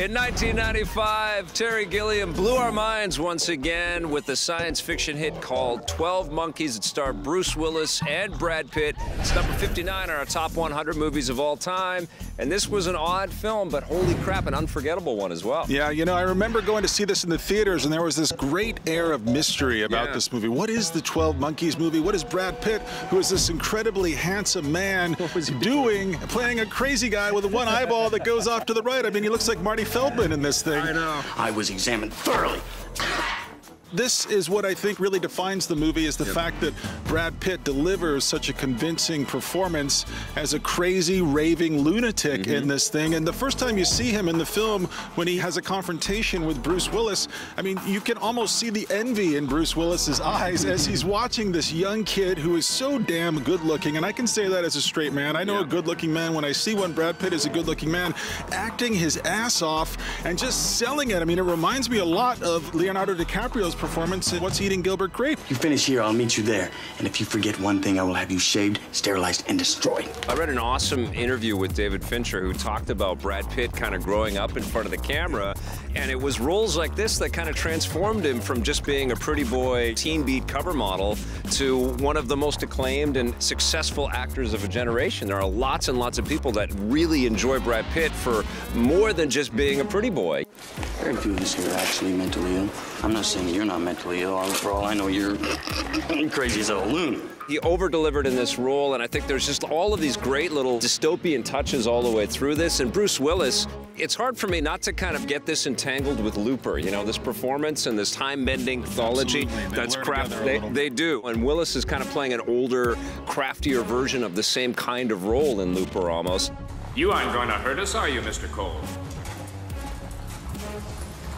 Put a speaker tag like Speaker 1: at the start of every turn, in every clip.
Speaker 1: In 1995, Terry Gilliam blew our minds once again with the science fiction hit called 12 Monkeys. It starred Bruce Willis and Brad Pitt. It's number 59 on our top 100 movies of all time. And this was an odd film, but holy crap, an unforgettable one as well.
Speaker 2: Yeah, you know, I remember going to see this in the theaters, and there was this great air of mystery about this movie. What is the 12 Monkeys movie? What is Brad Pitt, who is this incredibly handsome man, doing, playing a crazy guy with one eyeball that goes off to the right? I mean, he looks like Marty Feldman in this thing.
Speaker 3: I know. I was examined thoroughly.
Speaker 2: This is what I think really defines the movie, is the fact that Brad Pitt delivers such a convincing performance as a crazy, raving lunatic in this thing. And the first time you see him in the film, when he has a confrontation with Bruce Willis, I mean, you can almost see the envy in Bruce Willis's eyes as he's watching this young kid who is so damn good-looking. And I can say that as a straight man. I know a good-looking man when I see one. Brad Pitt is a good-looking man, acting his ass off and just selling it. I mean, it reminds me a lot of Leonardo DiCaprio's performance in What's Eating Gilbert Grape.
Speaker 3: You finish here, I'll meet you there. And if you forget one thing, I will have you shaved, sterilized, and destroyed.
Speaker 1: I read an awesome interview with David Fincher who talked about Brad Pitt kind of growing up in front of the camera, and it was roles like this that kind of transformed him from just being a pretty boy teen beat cover model to one of the most acclaimed and successful actors of a generation. There are lots and lots of people that really enjoy Brad Pitt for more than just being a pretty boy.
Speaker 3: Very few of us here are actually mentally ill. I'm not saying you're not mentally ill. For all I know, you're crazy as a loon.
Speaker 1: He over-delivered in this role, and I think there's just all of these great little dystopian touches all the way through this. And Bruce Willis, it's hard for me not to kind of get this entangled with Looper, you know, this performance and this time-bending mythology that's crafty. They do. And Willis is kind of playing an older, craftier version of the same kind of role in Looper almost.
Speaker 4: You aren't going to hurt us, are you, Mr. Cole?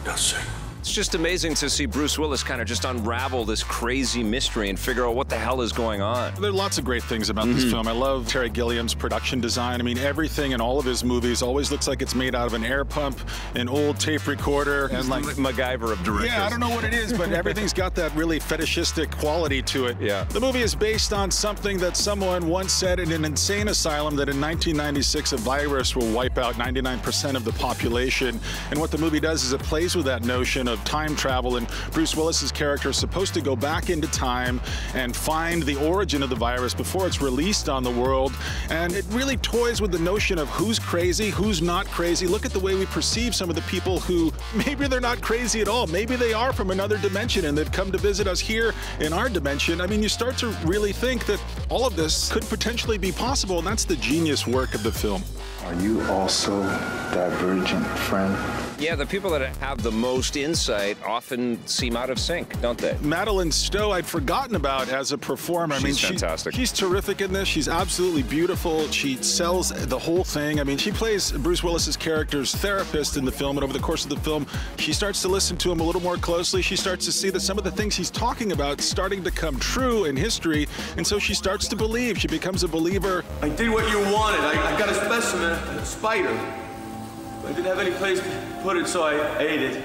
Speaker 3: No, sir.
Speaker 1: It's just amazing to see Bruce Willis kind of just unravel this crazy mystery and figure out what the hell is going on.
Speaker 2: There are lots of great things about this film. I love Terry Gilliam's production design. I mean, everything in all of his movies always looks like it's made out of an air pump, an old tape recorder, and like
Speaker 1: MacGyver of directors.
Speaker 2: Yeah, I don't know what it is, but everything's got that really fetishistic quality to it.
Speaker 1: Yeah.
Speaker 2: The movie is based on something that someone once said in an insane asylum, that in 1996 a virus will wipe out 99% of the population. And what the movie does is it plays with that notion of time travel, and Bruce Willis's character is supposed to go back into time and find the origin of the virus before it's released on the world. And it really toys with the notion of who's crazy, who's not crazy. Look at the way we perceive some of the people who maybe they're not crazy at all. Maybe they are from another dimension and they've come to visit us here in our dimension. I mean, you start to really think that all of this could potentially be possible, and that's the genius work of the film.
Speaker 5: Are you also divergent, friend?
Speaker 1: Yeah, the people that have the most insight often seem out of sync, don't they?
Speaker 2: Madeline Stowe, I'd forgotten about as a performer.
Speaker 1: She's fantastic.
Speaker 2: She's terrific in this. She's absolutely beautiful. She sells the whole thing. I mean, she plays Bruce Willis's character's therapist in the film, and over the course of the film, she starts to listen to him a little more closely. She starts to see that some of the things he's talking about starting to come true in history, and so she starts to believe. She becomes a believer.
Speaker 6: I did what you wanted. I got a specimen, a spider. I didn't have any place to put it, so I ate it.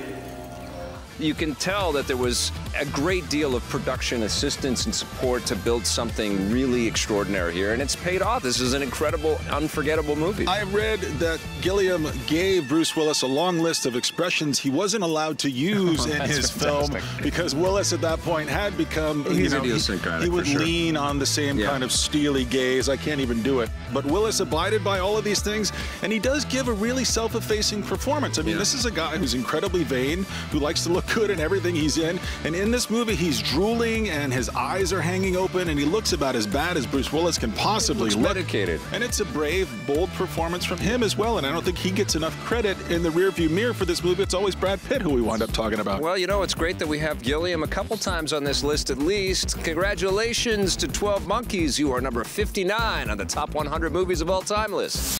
Speaker 1: You can tell that there was a great deal of production assistance and support to build something really extraordinary here, and it's paid off. This is an incredible, unforgettable movie.
Speaker 2: I read that Gilliam gave Bruce Willis a long list of expressions he wasn't allowed to use in his film, because Willis at that point had become,
Speaker 1: He's
Speaker 2: you know,
Speaker 1: idiosyncratic,
Speaker 2: he would
Speaker 1: for sure.
Speaker 2: lean on the same kind of steely gaze. I can't even do it. But Willis abided by all of these things, and he does give a really self-effacing performance. I mean, this is a guy who's incredibly vain, who likes to look good in everything he's in, and in this movie he's drooling and his eyes are hanging open and he looks about as bad as Bruce Willis can possibly look.
Speaker 1: Medicated.
Speaker 2: And it's a brave, bold performance from him as well, and I don't think he gets enough credit in the rearview mirror for this movie. It's always Brad Pitt who we wind up talking about.
Speaker 1: Well, you know, it's great that we have Gilliam a couple times on this list at least. Congratulations to 12 Monkeys. You are number 59 on the top 100 movies of all time list.